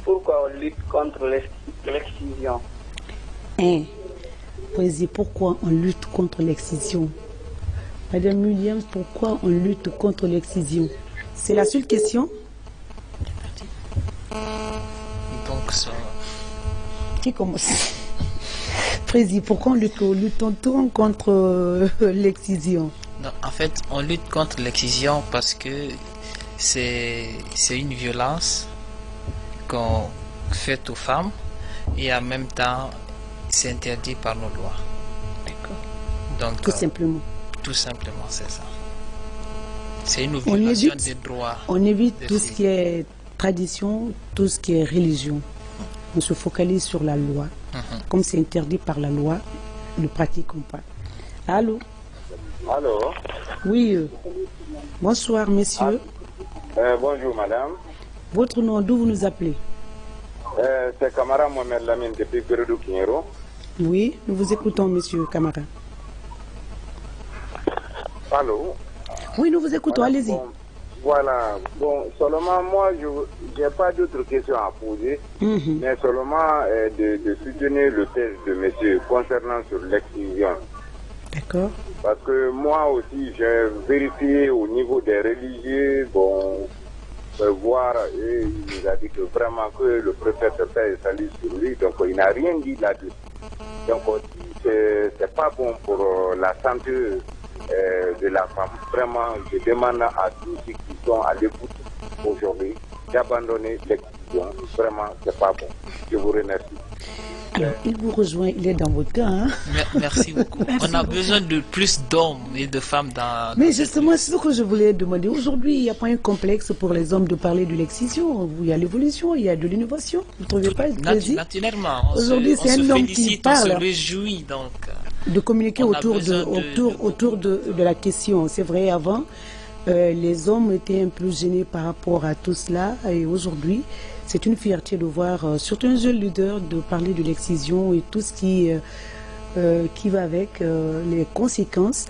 Pourquoi on lutte contre l'excision? Président, pourquoi on lutte contre l'excision? Madame Williams, pourquoi on lutte contre l'excision? C'est la seule question? Donc ça... Qui commence? Président, pourquoi on lutte contre l'excision? Non, en fait, on lutte contre l'excision parce que c'est une violence qu'on fait aux femmes et en même temps, c'est interdit par nos lois. D'accord. Donc, tout simplement. Tout simplement, c'est ça. C'est une violation des droits. On évite tout ce qui est tradition, tout ce qui est religion. On se focalise sur la loi. Comme c'est interdit par la loi, ne pratiquons pas. Allô? Allô? Oui. Bonsoir, messieurs. Bonjour, madame. Votre nom, d'où vous nous appelez? C'est Camara Mohamed Lamine depuis Guéredou Kinyero. Oui, nous vous écoutons, monsieur Camara. Allô? Oui, nous vous écoutons, allez-y. Bon, voilà. Bon, seulement moi, je n'ai pas d'autres questions à poser, mais seulement de soutenir le thèse de monsieur concernant sur l'excision. D'accord. Parce que moi aussi, j'ai vérifié au niveau des religieux, bon, voir, et il nous a dit que vraiment que le prophète paix et salut sur lui, donc il n'a rien dit là-dessus. Donc c'est pas bon pour la santé de la femme. Vraiment, je demande à tous ceux qui sont à l'écoute aujourd'hui d'abandonner l'excision. Vraiment, c'est pas bon. Je vous remercie. Alors, il vous rejoint, il est dans votre cas. Hein? Merci beaucoup. On a besoin de plus d'hommes et de femmes dans... Mais justement, c'est ce que je voulais demander. Aujourd'hui, il n'y a pas un complexe pour les hommes de parler de l'excision. Il y a l'évolution, il y a de l'innovation. Vous ne trouvez pas plaisir? Naturellement. Aujourd'hui, c'est un homme qui parle. On se réjouit, donc... De communiquer autour de la question. C'est vrai, avant, les hommes étaient un peu gênés par rapport à tout cela. Et aujourd'hui, c'est une fierté de voir, surtout un jeune leader, de parler de l'excision et tout ce qui va avec, les conséquences.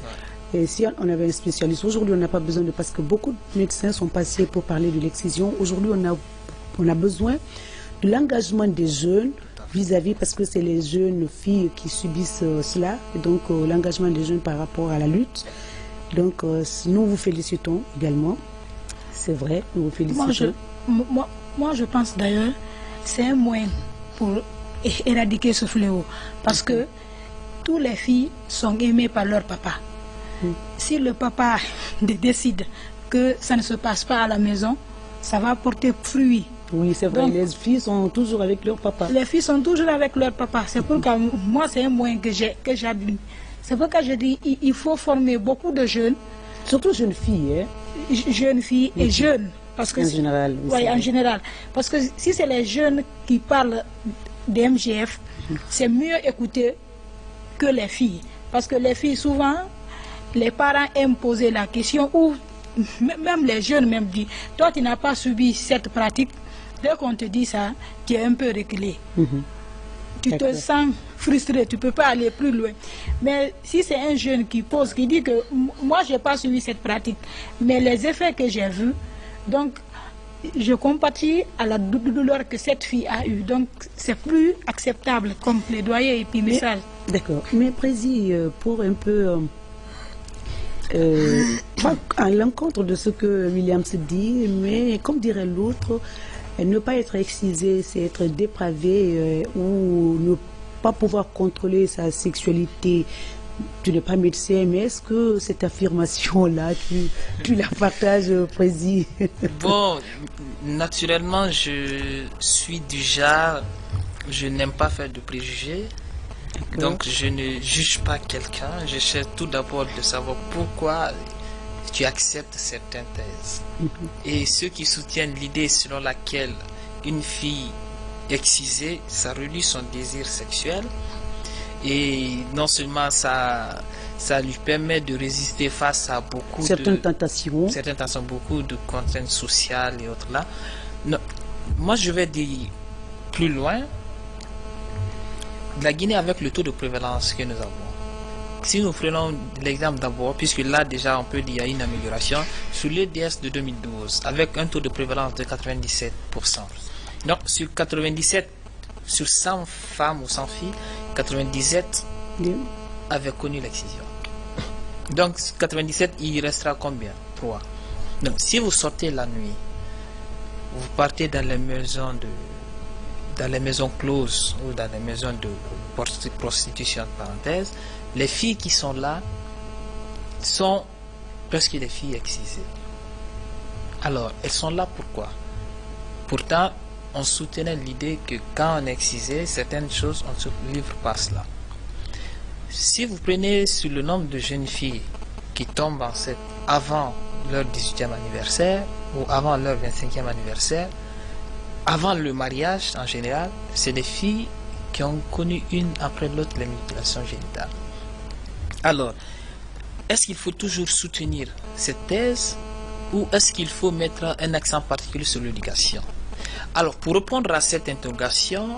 Et si on avait un spécialiste, aujourd'hui on n'a pas besoin de... Parce que beaucoup de médecins sont passés pour parler de l'excision. Aujourd'hui on a besoin de l'engagement des jeunes vis-à-vis, parce que c'est les jeunes filles qui subissent cela. Et donc l'engagement des jeunes par rapport à la lutte. Donc nous vous félicitons également. C'est vrai, nous vous félicitons. Moi, je pense d'ailleurs c'est un moyen pour éradiquer ce fléau. Parce que toutes les filles sont aimées par leur papa. Si le papa décide que ça ne se passe pas à la maison, ça va porter fruit. Oui, c'est vrai, les filles sont toujours avec leur papa. Les filles sont toujours avec leur papa. C'est pourquoi moi, c'est un moyen que j'admire. C'est pourquoi je dis il faut former beaucoup de jeunes. Surtout jeunes filles. Hein? Jeunes filles et jeunes. Parce que en général. Oui, en général. Parce que si c'est les jeunes qui parlent des MGF, c'est mieux écouter que les filles. Parce que les filles, souvent, les parents aiment poser la question, ou même les jeunes même disent, toi tu n'as pas subi cette pratique, dès qu'on te dit ça, tu es un peu reculé. Tu te sens frustré, tu ne peux pas aller plus loin. Mais si c'est un jeune qui pose, qui dit que moi je n'ai pas suivi cette pratique, mais les effets que j'ai vus, donc je compatis à la douleur que cette fille a eue. Donc c'est plus acceptable comme plaidoyer et puis message. D'accord. Mais Président, pour un peu Pas à l'encontre de ce que Williams dit, mais comme dirait l'autre, ne pas être excisé, c'est être dépravé ou ne pas pouvoir contrôler sa sexualité. Tu n'es pas médecin, mais est-ce que cette affirmation-là, tu la partages, Président? Bon, naturellement, je suis du genre, je n'aime pas faire de préjugés. Donc, je ne juge pas quelqu'un. Je cherche tout d'abord de savoir pourquoi tu acceptes certaines thèses. Et ceux qui soutiennent l'idée selon laquelle une fille excisée, ça relie son désir sexuel. Et non seulement ça lui permet de résister face à certaines tentations, beaucoup de contraintes sociales et autres là. Non, moi, je vais dire plus loin. La Guinée, avec le taux de prévalence que nous avons, si nous prenons l'exemple d'abord, puisque là déjà on peut dire qu'il y a une amélioration, sur l'EDS de 2012, avec un taux de prévalence de 97%. Donc sur 97, sur 100 femmes ou 100 filles, 97 avaient connu l'excision. Donc 97, il restera combien? 3. Donc si vous sortez la nuit, vous partez dans les maisons closes ou dans les maisons de prostitution, parenthèse, les filles qui sont là sont presque des filles excisées. Alors, elles sont là pourquoi? Pourtant, on soutenait l'idée que quand on est excisé, certaines choses, on ne se livre pas cela. Si vous prenez sur le nombre de jeunes filles qui tombent enceintes avant leur 18e anniversaire ou avant leur 25e anniversaire, avant le mariage en général, c'est des filles qui ont connu une après l'autre les mutilations génitales. Alors, est-ce qu'il faut toujours soutenir cette thèse ou est-ce qu'il faut mettre un accent particulier sur l'éducation? Alors, pour répondre à cette interrogation,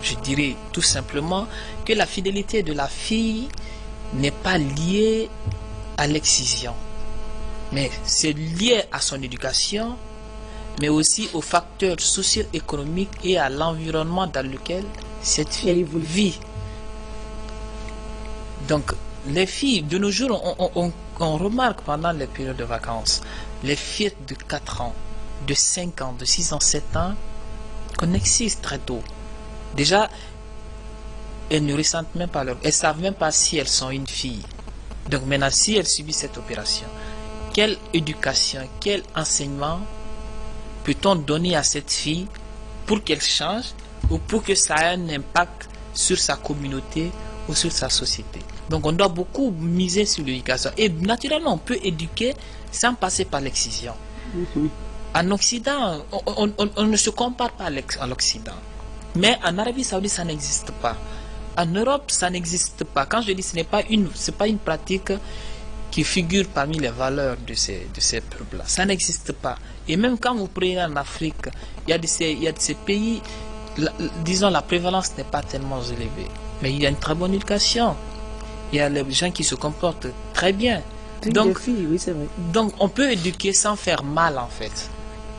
je dirais tout simplement que la fidélité de la fille n'est pas liée à l'excision, mais c'est lié à son éducation, mais aussi aux facteurs socio-économiques et à l'environnement dans lequel cette fille vit. Donc, les filles, de nos jours, on remarque pendant les périodes de vacances, les filles de 4 ans, de 5 ans, de 6 ans, 7 ans, qu'on excise très tôt. Déjà, elles ne ressentent même pas elles ne savent même pas si elles sont une fille. Donc maintenant, si elles subissent cette opération, quelle éducation, quel enseignement peut-on donner à cette fille pour qu'elle change ou pour que ça ait un impact sur sa communauté ou sur sa société? Donc on doit beaucoup miser sur l'éducation. Et naturellement, on peut éduquer sans passer par l'excision. En Occident, on ne se compare pas à l'Occident. Mais en Arabie Saoudite, ça n'existe pas. En Europe, ça n'existe pas. Quand je dis ce n'est pas une pratique qui figure parmi les valeurs de ces peuples-là. Ça n'existe pas. Et même quand vous prenez en Afrique, il y a de ces pays, disons, la prévalence n'est pas tellement élevée. Mais il y a une très bonne éducation. Il y a les gens qui se comportent très bien. Donc, filles, oui, c'est vrai. Donc, on peut éduquer sans faire mal, en fait.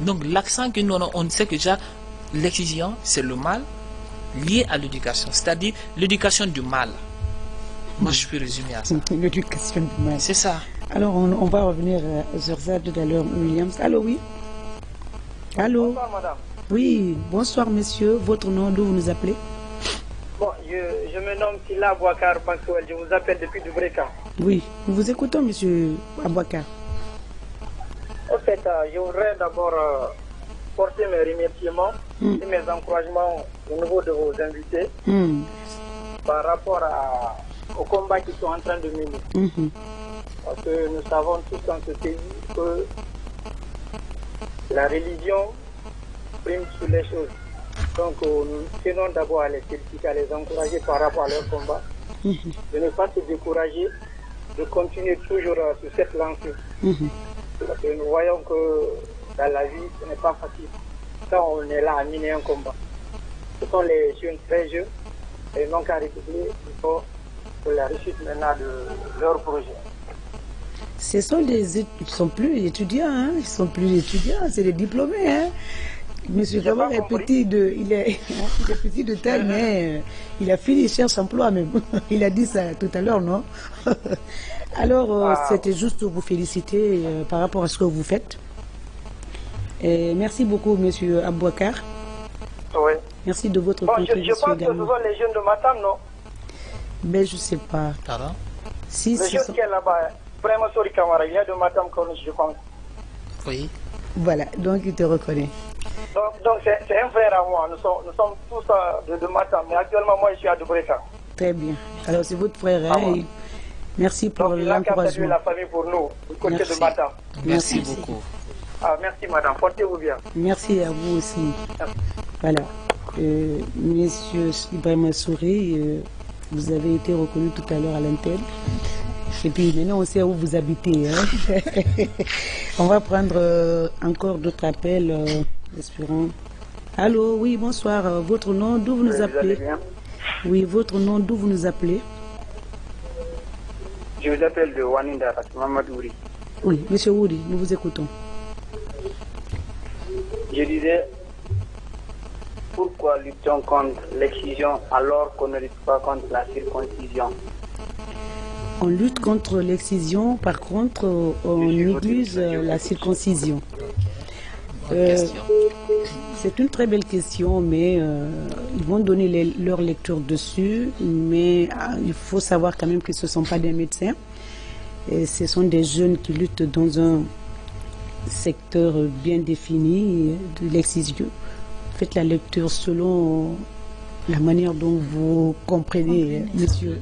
Donc, l'accent que nous on sait que déjà, l'excision, c'est le mal lié à l'éducation. C'est-à-dire l'éducation du mal. Moi, je peux résumer à ça. L'éducation du mal. C'est ça. Alors, on va revenir sur ça tout à l'heure, Williams. Allô, oui? Allô? Bonsoir, madame. Oui, bonsoir, monsieur. Votre nom, d'où vous nous appelez? Bon, je me nomme Silla Abouakar Maxwell. Je vous appelle depuis Dubreka. Oui, nous vous écoutons, monsieur Abouakar. En fait, je voudrais d'abord porter mes remerciements et mes encouragements au niveau de vos invités par rapport au combat qu'ils sont en train de mener. Parce que nous savons tous dans ce pays que la religion prime sur les choses. Donc nous tenons d'abord à les féliciter, à les encourager par rapport à leur combat, de ne pas se décourager, de continuer toujours sur cette lancée. Parce que nous voyons que dans la vie, ce n'est pas facile. Quand on est là à mener un combat, ce sont les jeunes très jeunes et non qu'à redoubler, il faut pour la réussite maintenant de leur projet. Ils sont plus étudiants, hein? Ils sont plus étudiants, c'est des diplômés. Hein? Monsieur Kamara est petit il est petit de taille, mais il a fini, il cherche emploi même. Il a dit ça tout à l'heure, non? Alors, c'était juste pour vous féliciter par rapport à ce que vous faites. Et merci beaucoup, monsieur Abouakar. Oui. Merci de votre contribution. Je pense que ce sont les jeunes de Matam, non? Mais je ne sais pas. Pardon? Si, le jeune qui est là-bas, vraiment Sori Kamara, il est de Matam, je pense. Oui. Voilà, donc il te reconnaît. Donc c'est un frère à moi, nous sommes tous de Matam, mais actuellement moi je suis à Dubreka. Très bien. Alors c'est votre frère, hein, et merci pour l'encouragement. La famille pour nous, du côté de Matam. Merci beaucoup. Merci madame, portez-vous bien. Merci à vous aussi. Voilà. Monsieur Ibrahima Souri, vous avez été reconnu tout à l'heure à l'antenne. Et puis maintenant on sait où vous habitez. Hein. On va prendre encore d'autres appels. Espérons. Allô, oui, bonsoir. Votre nom, d'où vous nous appelez? Oui, votre nom, d'où vous nous appelez? Je vous appelle de Waninda, Mamadou Ouri. Oui, monsieur Ouri, nous vous écoutons. Je disais, pourquoi lutte-t-on contre l'excision alors qu'on ne lutte pas contre la circoncision? On lutte contre l'excision, par contre, on néglige la circoncision. C'est une très belle question, mais ils vont donner leur lecture dessus, mais il faut savoir quand même que ce ne sont pas des médecins. Et ce sont des jeunes qui luttent dans un secteur bien défini de l'excision. Faites la lecture selon la manière dont vous comprenez, monsieur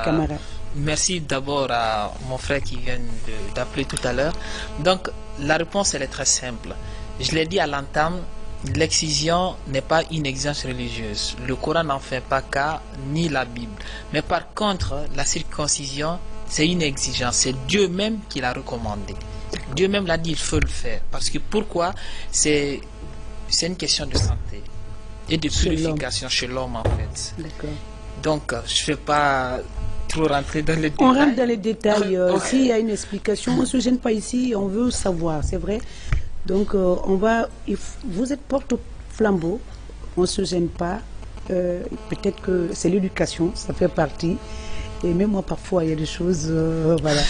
Kamara. Merci d'abord à mon frère qui vient d'appeler tout à l'heure. Donc, la réponse, elle est très simple. Je l'ai dit à l'entame, l'excision n'est pas une exigence religieuse. Le Coran n'en fait pas cas, ni la Bible. Mais par contre, la circoncision, c'est une exigence. C'est Dieu même qui l'a recommandé. Dieu même l'a dit, il faut le faire. Parce que pourquoi? C'est une question de santé et de purification chez l'homme en fait. D'accord. Donc, je ne vais pas trop rentrer dans les détails. On rentre dans les détails. S'il y a une explication, on ne se gêne pas ici, on veut savoir, c'est vrai. Donc, vous êtes porte-flambeau, on ne se gêne pas. Peut-être que c'est l'éducation, ça fait partie. Et même moi, parfois, il y a des choses, voilà.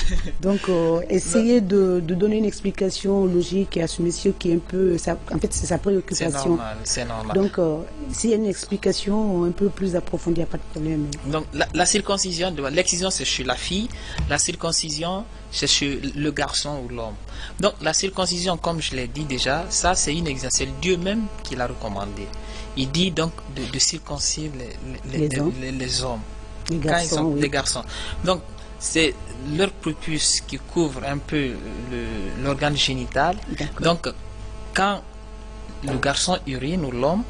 Donc, essayez de donner une explication logique à ce monsieur qui est un peu, en fait, c'est sa préoccupation. C'est normal. Donc, s'il y a une explication un peu plus approfondie, il n'y a pas de problème. Donc, la circoncision, l'excision, c'est chez la fille. La circoncision, c'est chez le garçon ou l'homme. Donc, la circoncision, comme je l'ai dit déjà, ça, c'est une exigence. C'est Dieu même qui l'a recommandé. Il dit donc de circoncire les hommes. Les garçons. Donc, c'est leur prépuce qui couvre un peu l'organe génital. Donc, quand le garçon urine ou l'homme,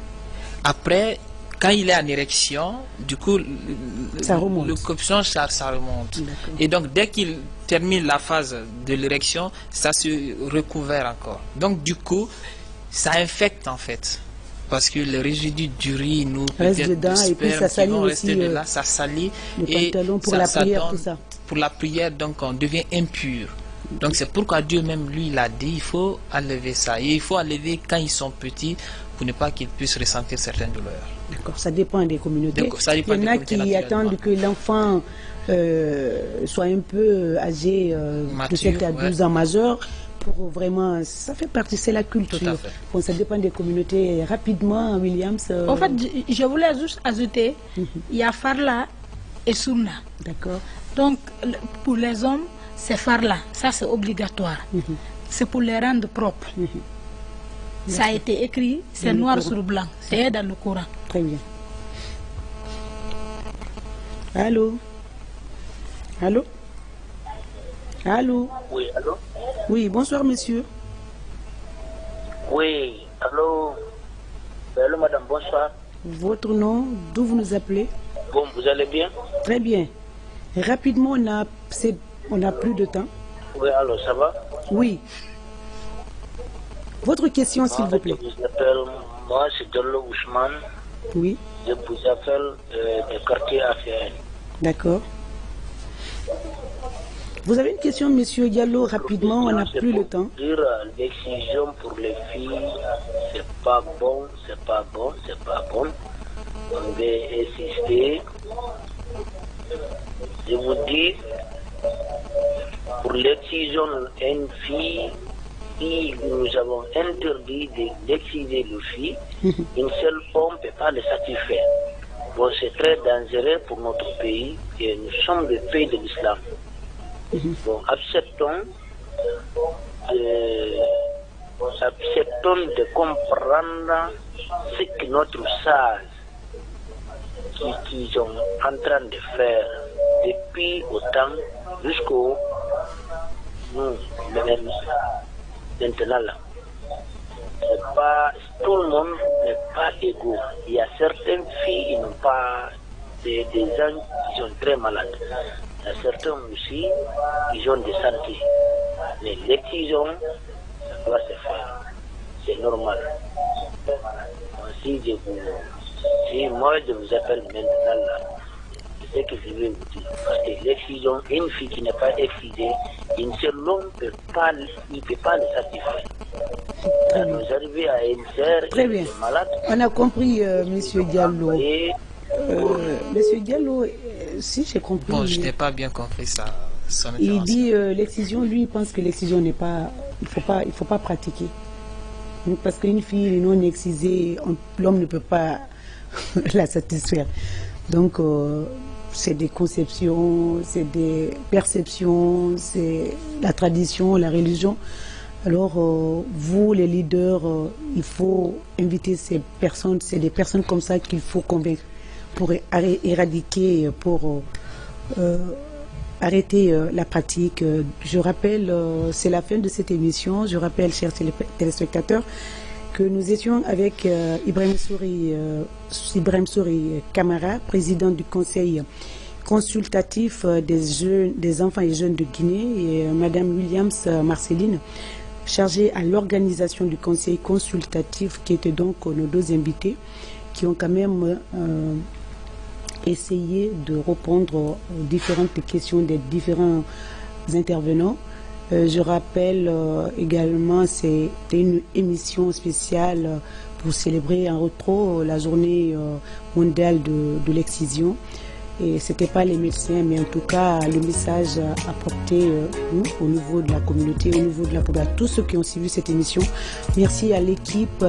après, quand il est en érection, du coup, le copulation, ça remonte. Et donc, dès qu'il termine la phase de l'érection, ça se recouvre encore. Donc, du coup, ça infecte en fait. Parce que les résidus d'urine ou peut-être de sperme et puis ça salit vont aussi, rester de là, ça salit. Et pour la prière, tout ça. Pour la prière, donc on devient impur. Donc c'est pourquoi Dieu même, lui, il a dit, il faut enlever ça. Et il faut enlever quand ils sont petits pour ne pas qu'ils puissent ressentir certaines douleurs. D'accord, ça dépend des communautés. Donc, ça dépend il y en a qui attendent que l'enfant soit un peu âgé, de 7 à 12 ans majeur. Pour vraiment, ça fait partie, c'est la culture. Bon, ça dépend des communautés. Rapidement, Williams. En fait, je voulais juste ajouter, il y a Farla et Sunna. D'accord. Donc, pour les hommes, c'est Farla. Ça, c'est obligatoire. C'est pour les rendre propres. Ça a été écrit, c'est noir sur blanc. C'est dans le Coran. Très bien. Allô? Allô? Allô? Oui, allô? Oui, bonsoir monsieur. Oui, allô? Allô madame, bonsoir. Votre nom, d'où vous nous appelez? Bon, vous allez bien? Très bien. Rapidement, on a plus de temps. Oui, allô, ça va? Oui. Votre question, s'il vous plaît. Moi, c'est Diallo Ousmane. Oui. Je vous appelle des quartiers affaires. D'accord. Vous avez une question, Monsieur Diallo, rapidement, on n'a plus le temps. L'excision pour les filles, c'est pas bon, c'est pas bon, c'est pas bon. On va insister. Je vous dis, pour l'excision d'une fille, si nous avons interdit d'exciser le fille, une seule femme ne peut pas le satisfaire. Bon, c'est très dangereux pour notre pays et nous sommes le pays de l'islam. Bon, acceptons de comprendre ce que notre sage qui sont en train de faire depuis autant jusqu'au maintenant là. Pas, tout le monde n'est pas égaux. Il y a certaines filles qui n'ont pas des gens qui sont très malades. Il y a certains aussi qui ont des santé. Mais l'excision, ça doit se faire. C'est normal. Si moi je vous appelle maintenant là, c'est ce que je vais vous dire. Parce que l'excision, une fille qui n'est pas excisée, une seule homme ne peut pas le satisfaire. Nous arrivons à une sœur très bien. Malade. On a compris, Monsieur Diallo. Monsieur Diallo, si j'ai compris. Bon, je n'ai pas bien compris ça. Il dit l'excision, lui, il pense que l'excision n'est pas. Il faut pas pratiquer. Parce qu'une fille non excisée, l'homme ne peut pas la satisfaire. Donc, c'est des conceptions, c'est des perceptions, c'est la tradition, la religion. Alors, vous, les leaders, il faut inviter ces personnes, c'est des personnes comme ça qu'il faut convaincre pour éradiquer, pour arrêter la pratique. Je rappelle, c'est la fin de cette émission. Je rappelle, chers téléspectateurs, que nous étions avec Ibrahim Souri Camara, président du Conseil consultatif des enfants et jeunes de Guinée, et Madame Williams Marceline, chargée à l'organisation du Conseil consultatif, qui étaient donc nos deux invités, qui ont quand même essayé de répondre aux différentes questions des différents intervenants. Je rappelle également, c'était une émission spéciale pour célébrer en rétro la journée mondiale de l'excision. Et ce n'était pas les médecins, mais en tout cas le message apporté au niveau de la communauté, au niveau de la population, tous ceux qui ont suivi cette émission. Merci à l'équipe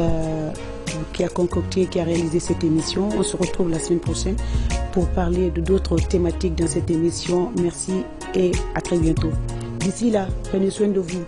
qui a concocté, qui a réalisé cette émission. On se retrouve la semaine prochaine pour parler de d'autres thématiques dans cette émission. Merci et à très bientôt. D'ici là, prenez soin de vous.